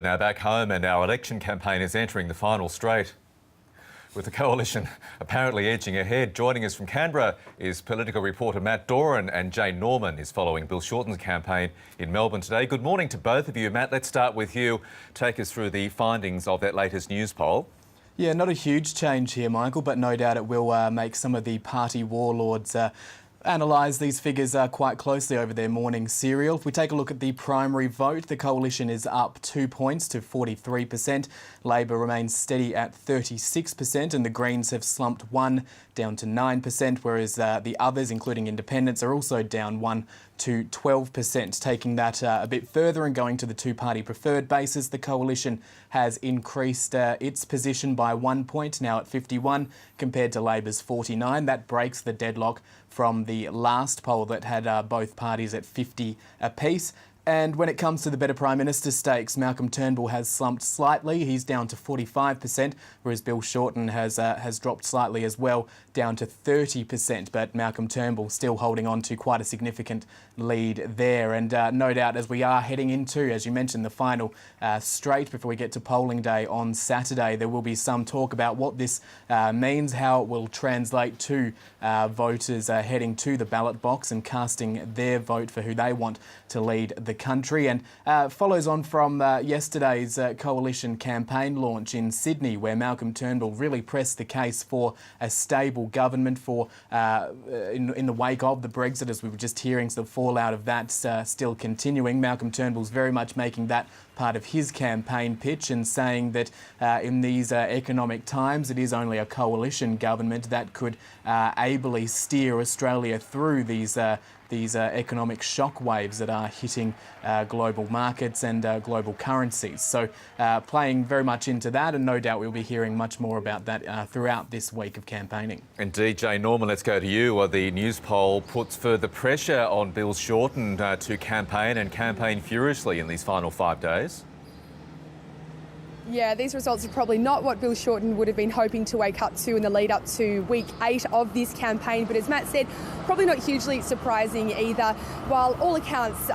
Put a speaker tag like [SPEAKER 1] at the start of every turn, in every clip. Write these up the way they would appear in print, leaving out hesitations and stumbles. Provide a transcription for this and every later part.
[SPEAKER 1] Now back home, and our election campaign is entering the final straight, with the coalition apparently edging ahead. Joining us from Canberra is political reporter Matt Doran, and Jane Norman is following Bill Shorten's campaign in Melbourne today. Good morning to both of you. Matt, let's start with you. Take us through the findings of that latest Newspoll.
[SPEAKER 2] Yeah, not a huge change here, Michael, but no doubt it will make some of the party warlords analyse these figures quite closely over their morning serial. If we take a look at the primary vote, the coalition is up 2 points to 43%. Labor remains steady at 36%, and the Greens have slumped 1 down to 9%, whereas the others, including independents, are also down 1 to 12%. Taking that a bit further and going to the two-party preferred basis, the coalition has increased its position by 1 point, now at 51, compared to Labor's 49. That breaks the deadlock from the last poll that had both parties at 50 apiece. And when it comes to the Better Prime Minister stakes, Malcolm Turnbull has slumped slightly. He's down to 45%, whereas Bill Shorten has dropped slightly as well, down to 30%. But Malcolm Turnbull still holding on to quite a significant lead there. And no doubt, as we are heading into, as you mentioned, the final straight before we get to polling day on Saturday, there will be some talk about what this means, how it will translate to voters heading to the ballot box and casting their vote for who they want to lead the country, and follows on from yesterday's coalition campaign launch in Sydney, where Malcolm Turnbull really pressed the case for a stable government for in the wake of the Brexit, as we were just hearing. So the fallout of that still continuing. Malcolm Turnbull's very much making that part of his campaign pitch and saying that in these economic times, it is only a coalition government that could ably steer Australia through these economic shockwaves that are hitting global markets and global currencies. So playing very much into that, and no doubt we'll be hearing much more about that throughout this week of campaigning.
[SPEAKER 1] Indeed, Jane Norman, let's go to you. The Newspoll puts further pressure on Bill Shorten to campaign furiously in these final 5 days.
[SPEAKER 3] Yeah, these results are probably not what Bill Shorten would have been hoping to wake up to in the lead up to week 8 of this campaign. But as Matt said, probably not hugely surprising either. While all accounts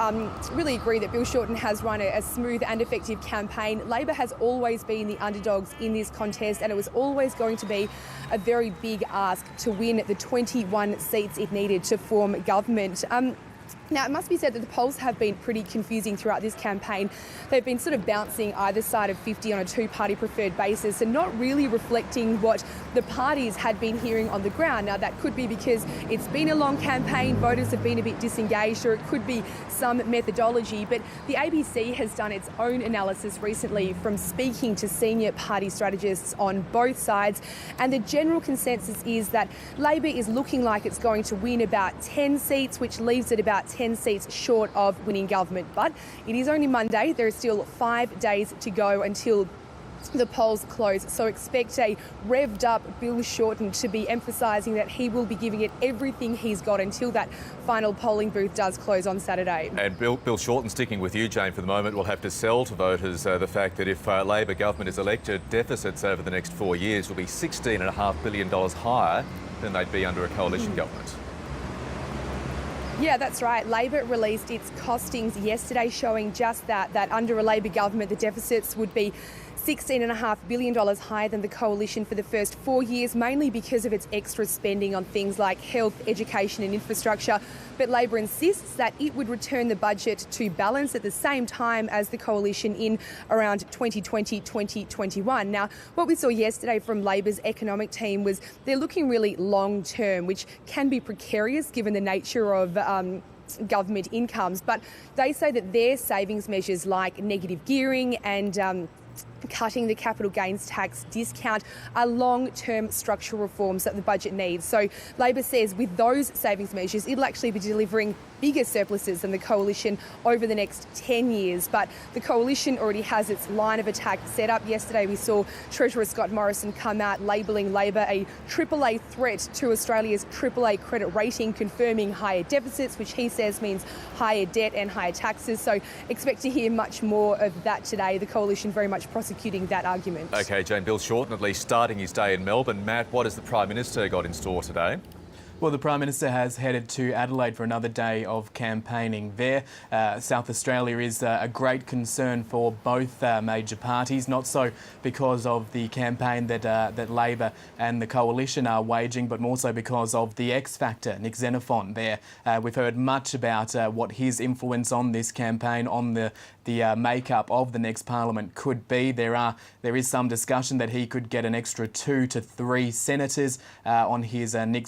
[SPEAKER 3] really agree that Bill Shorten has run a smooth and effective campaign, Labor has always been the underdogs in this contest, and it was always going to be a very big ask to win the 21 seats it needed to form government. Now, it must be said that the polls have been pretty confusing throughout this campaign. They've been sort of bouncing either side of 50 on a two-party preferred basis and not really reflecting what the parties had been hearing on the ground. Now, that could be because it's been a long campaign, voters have been a bit disengaged, or it could be some methodology. But the ABC has done its own analysis recently from speaking to senior party strategists on both sides, and the general consensus is that Labor is looking like it's going to win about 10 seats, which leaves it about 10 seats short of winning government. But it is only Monday. There are still 5 days to go until the polls close, so expect a revved up Bill Shorten to be emphasising that he will be giving it everything he's got until that final polling booth does close on Saturday.
[SPEAKER 1] And Bill Shorten, sticking with you, Jane, for the moment, will have to sell to voters the fact that if Labor government is elected, deficits over the next 4 years will be $16.5 billion higher than they'd be under a coalition government.
[SPEAKER 3] Yeah, that's right. Labor released its costings yesterday showing just that under a Labor government, the deficits would be $16.5 billion higher than the coalition for the first 4 years, mainly because of its extra spending on things like health, education and infrastructure. But Labor insists that it would return the budget to balance at the same time as the coalition in around 2020-2021. Now, what we saw yesterday from Labor's economic team was they're looking really long term, which can be precarious given the nature of government incomes. But they say that their savings measures like negative gearing and cutting the capital gains tax discount are long-term structural reforms that the budget needs. So Labor says with those savings measures, it'll actually be delivering bigger surpluses than the coalition over the next 10 years. But the coalition already has its line of attack set up. Yesterday we saw Treasurer Scott Morrison come out labelling Labor a AAA threat to Australia's AAA credit rating, confirming higher deficits, which he says means higher debt and higher taxes. So expect to hear much more of that today. The coalition very much prosecuting that argument.
[SPEAKER 1] OK, Jane, Bill Shorten at least starting his day in Melbourne. Matt, what has the Prime Minister got in store today?
[SPEAKER 2] Well, the Prime Minister has headed to Adelaide for another day of campaigning there. South Australia is a great concern for both major parties, not so because of the campaign that Labor and the Coalition are waging, but more so because of the X Factor, Nick Xenophon there. We've heard much about what his influence on this campaign, on the makeup of the next Parliament could be. There is some discussion that he could get an extra 2 to 3 senators on his Nick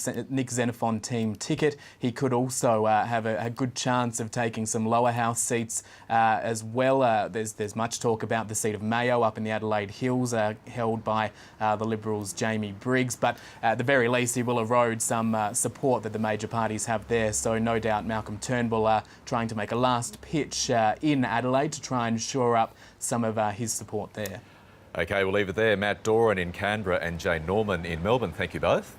[SPEAKER 2] Xenophon team ticket. He could also have a good chance of taking some lower house seats as well. There's much talk about the seat of Mayo up in the Adelaide Hills, held by the Liberals' Jamie Briggs, but at the very least he will erode some support that the major parties have there. So no doubt Malcolm Turnbull trying to make a last pitch in Adelaide to try and shore up some of his support there.
[SPEAKER 1] OK, we'll leave it there. Matt Doran in Canberra and Jane Norman in Melbourne. Thank you both.